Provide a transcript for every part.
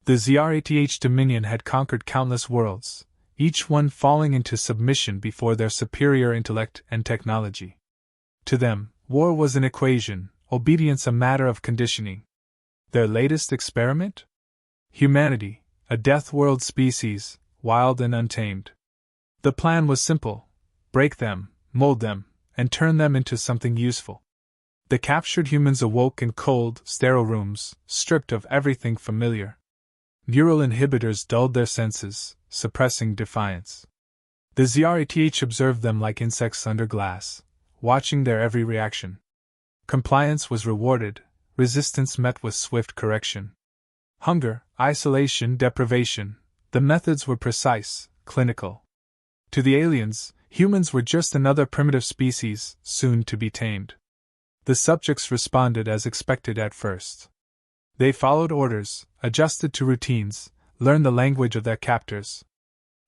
The ZRATH Dominion had conquered countless worlds, each one falling into submission before their superior intellect and technology. To them, war was an equation, obedience a matter of conditioning. Their latest experiment? Humanity, a Deathworld species, wild and untamed. The plan was simple: break them, mold them, and turn them into something useful. The captured humans awoke in cold, sterile rooms, stripped of everything familiar. Neural inhibitors dulled their senses, suppressing defiance. The ZRATH observed them like insects under glass, watching their every reaction. Compliance was rewarded, resistance met with swift correction. Hunger, isolation, deprivation, the methods were precise, clinical. To the aliens, humans were just another primitive species, soon to be tamed. The subjects responded as expected at first. They followed orders, adjusted to routines, learned the language of their captors.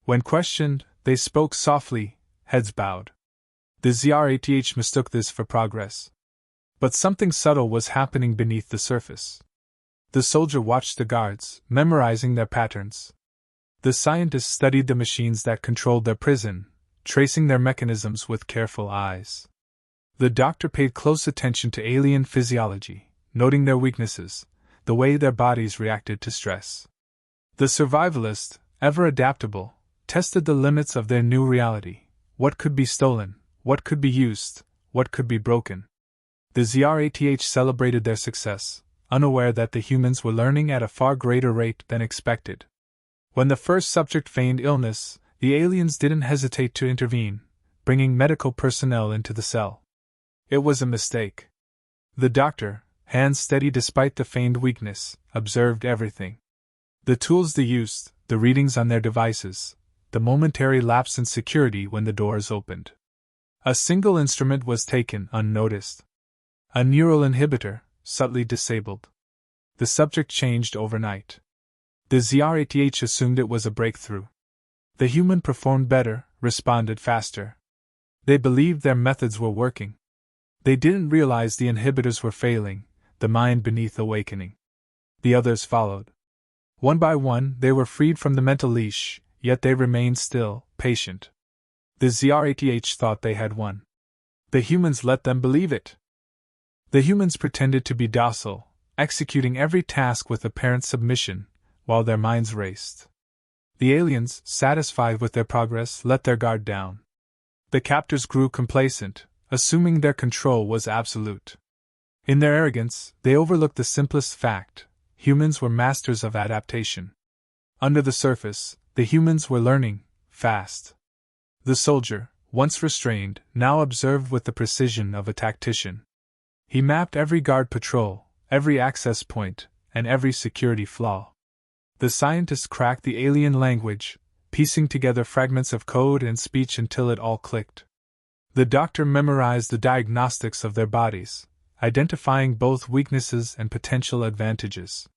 When questioned, they spoke softly, heads bowed. The ZRATH mistook this for progress. But something subtle was happening beneath the surface. The soldier watched the guards, memorizing their patterns. The scientist studied the machines that controlled their prison, tracing their mechanisms with careful eyes. The doctor paid close attention to alien physiology, noting their weaknesses, the way their bodies reacted to stress. The survivalist, ever adaptable, tested the limits of their new reality. What could be stolen, what could be used, what could be broken. The ZRATH celebrated their success, unaware that the humans were learning at a far greater rate than expected. When the first subject feigned illness, the aliens didn't hesitate to intervene, bringing medical personnel into the cell. It was a mistake. The doctor, hands steady despite the feigned weakness, observed everything. The tools they used, the readings on their devices, the momentary lapse in security when the doors opened. A single instrument was taken unnoticed. A neural inhibitor, subtly disabled. The subject changed overnight. The ZRATH assumed it was a breakthrough. The human performed better, responded faster. They believed their methods were working. They didn't realize the inhibitors were failing, the mind beneath awakening. The others followed. One by one, they were freed from the mental leash, yet they remained still, patient. The ZRATH thought they had won. The humans let them believe it. The humans pretended to be docile, executing every task with apparent submission, while their minds raced. The aliens, satisfied with their progress, let their guard down. The captors grew complacent, assuming their control was absolute. In their arrogance, they overlooked the simplest fact: humans were masters of adaptation. Under the surface, the humans were learning, fast. The soldier, once restrained, now observed with the precision of a tactician. He mapped every guard patrol, every access point, and every security flaw. The scientist cracked the alien language, piecing together fragments of code and speech until it all clicked. The doctor memorized the diagnostics of their bodies, identifying both weaknesses and potential advantages.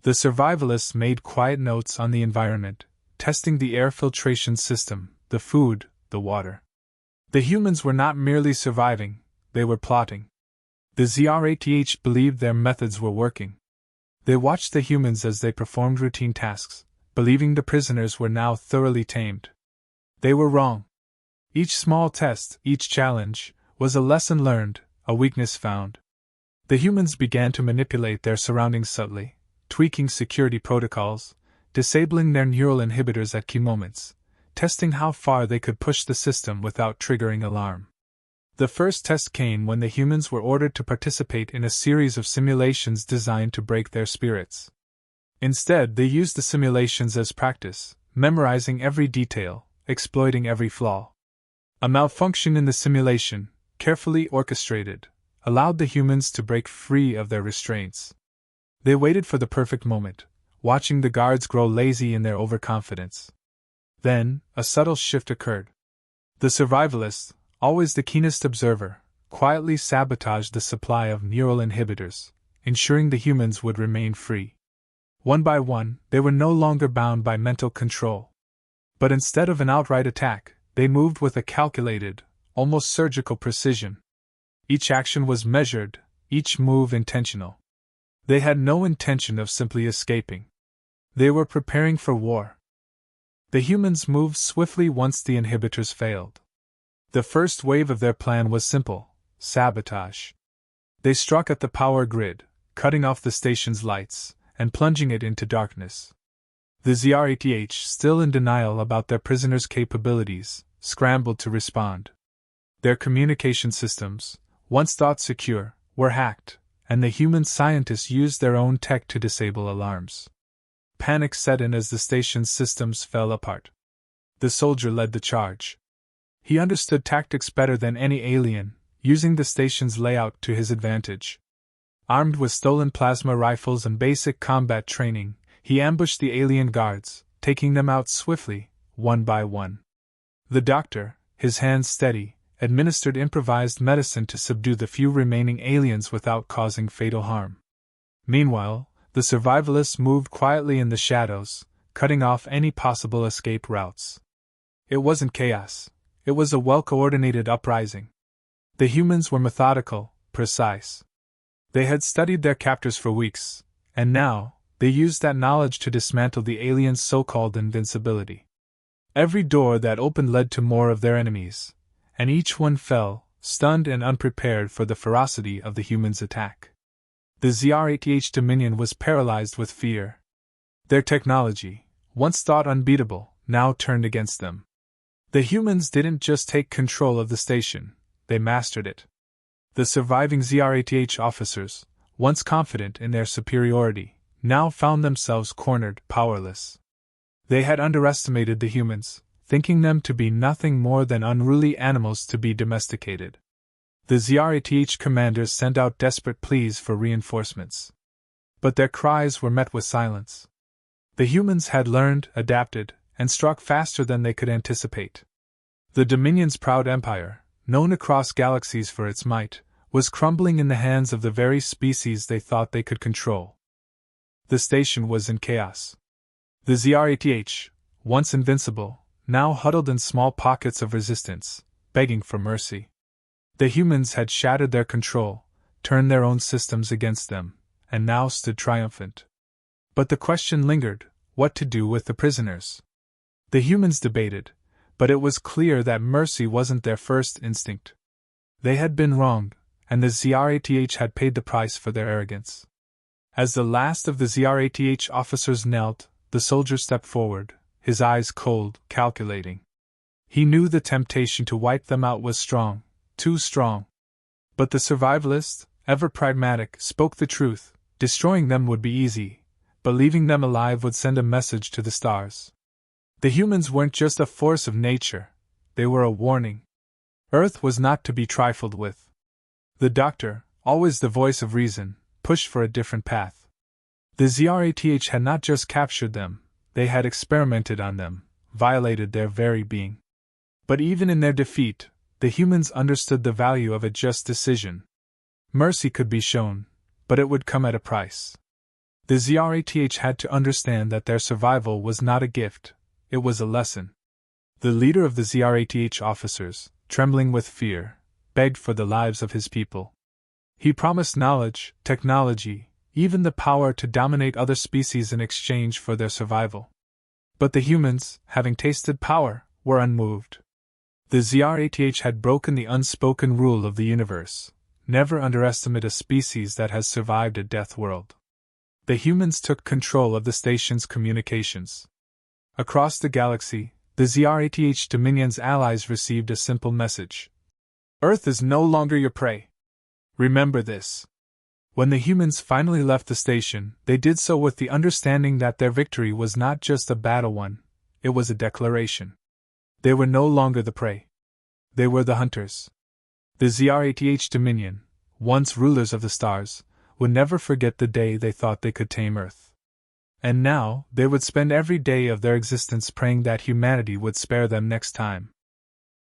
The survivalists made quiet notes on the environment, testing the air filtration system, the food, the water. The humans were not merely surviving, they were plotting. The ZRATH believed their methods were working. They watched the humans as they performed routine tasks, believing the prisoners were now thoroughly tamed. They were wrong. Each small test, each challenge, was a lesson learned, a weakness found. The humans began to manipulate their surroundings subtly, tweaking security protocols, disabling their neural inhibitors at key moments, testing how far they could push the system without triggering alarm. The first test came when the humans were ordered to participate in a series of simulations designed to break their spirits. Instead, they used the simulations as practice, memorizing every detail, exploiting every flaw. A malfunction in the simulation, carefully orchestrated, allowed the humans to break free of their restraints. They waited for the perfect moment, watching the guards grow lazy in their overconfidence. Then, a subtle shift occurred. The survivalist, always the keenest observer, quietly sabotaged the supply of neural inhibitors, ensuring the humans would remain free. One by one, they were no longer bound by mental control. But instead of an outright attack, they moved with a calculated, almost surgical precision. Each action was measured, each move intentional. They had no intention of simply escaping. They were preparing for war. The humans moved swiftly once the inhibitors failed. The first wave of their plan was simple: sabotage. They struck at the power grid, cutting off the station's lights, and plunging it into darkness. The ZRATH, still in denial about their prisoners' capabilities, scrambled to respond. Their communication systems, once thought secure, were hacked, and the human scientists used their own tech to disable alarms. Panic set in as the station's systems fell apart. The soldier led the charge. He understood tactics better than any alien, using the station's layout to his advantage. Armed with stolen plasma rifles and basic combat training, he ambushed the alien guards, taking them out swiftly, one by one. The doctor, his hands steady, administered improvised medicine to subdue the few remaining aliens without causing fatal harm. Meanwhile, the survivalists moved quietly in the shadows, cutting off any possible escape routes. It wasn't chaos. It was a well-coordinated uprising. The humans were methodical, precise. They had studied their captors for weeks, and now, they used that knowledge to dismantle the aliens' so-called invincibility. Every door that opened led to more of their enemies, and each one fell, stunned and unprepared for the ferocity of the humans' attack. The ZRATH Dominion was paralyzed with fear. Their technology, once thought unbeatable, now turned against them. The humans didn't just take control of the station, they mastered it. The surviving ZRATH officers, once confident in their superiority, now found themselves cornered, powerless. They had underestimated the humans, thinking them to be nothing more than unruly animals to be domesticated. The ZRATH commanders sent out desperate pleas for reinforcements. But their cries were met with silence. The humans had learned, adapted, and struck faster than they could anticipate. The Dominion's proud empire, known across galaxies for its might, was crumbling in the hands of the very species they thought they could control. The station was in chaos. The ZRATH, once invincible, now huddled in small pockets of resistance, begging for mercy. The humans had shattered their control, turned their own systems against them, and now stood triumphant. But the question lingered: what to do with the prisoners? The humans debated, but it was clear that mercy wasn't their first instinct. They had been wronged, and the ZRATH had paid the price for their arrogance. As the last of the ZRATH officers knelt, the soldier stepped forward, his eyes cold, calculating. He knew the temptation to wipe them out was strong, too strong. But the survivalist, ever pragmatic, spoke the truth: destroying them would be easy, but leaving them alive would send a message to the stars. The humans weren't just a force of nature, they were a warning. Earth was not to be trifled with. The doctor, always the voice of reason, pushed for a different path. The ZRATH had not just captured them, they had experimented on them, violated their very being. But even in their defeat, the humans understood the value of a just decision. Mercy could be shown, but it would come at a price. The ZRATH had to understand that their survival was not a gift, it was a lesson. The leader of the ZRATH officers, trembling with fear, begged for the lives of his people. He promised knowledge, technology, even the power to dominate other species in exchange for their survival. But the humans, having tasted power, were unmoved. The ZRATH had broken the unspoken rule of the universe: never underestimate a species that has survived a Deathworld. The humans took control of the station's communications. Across the galaxy, the ZRATH Dominion's allies received a simple message: Earth is no longer your prey. Remember this. When the humans finally left the station, they did so with the understanding that their victory was not just a battle won, it was a declaration. They were no longer the prey. They were the hunters. The ZRATH Dominion, once rulers of the stars, would never forget the day they thought they could tame Earth. And now, they would spend every day of their existence praying that humanity would spare them next time.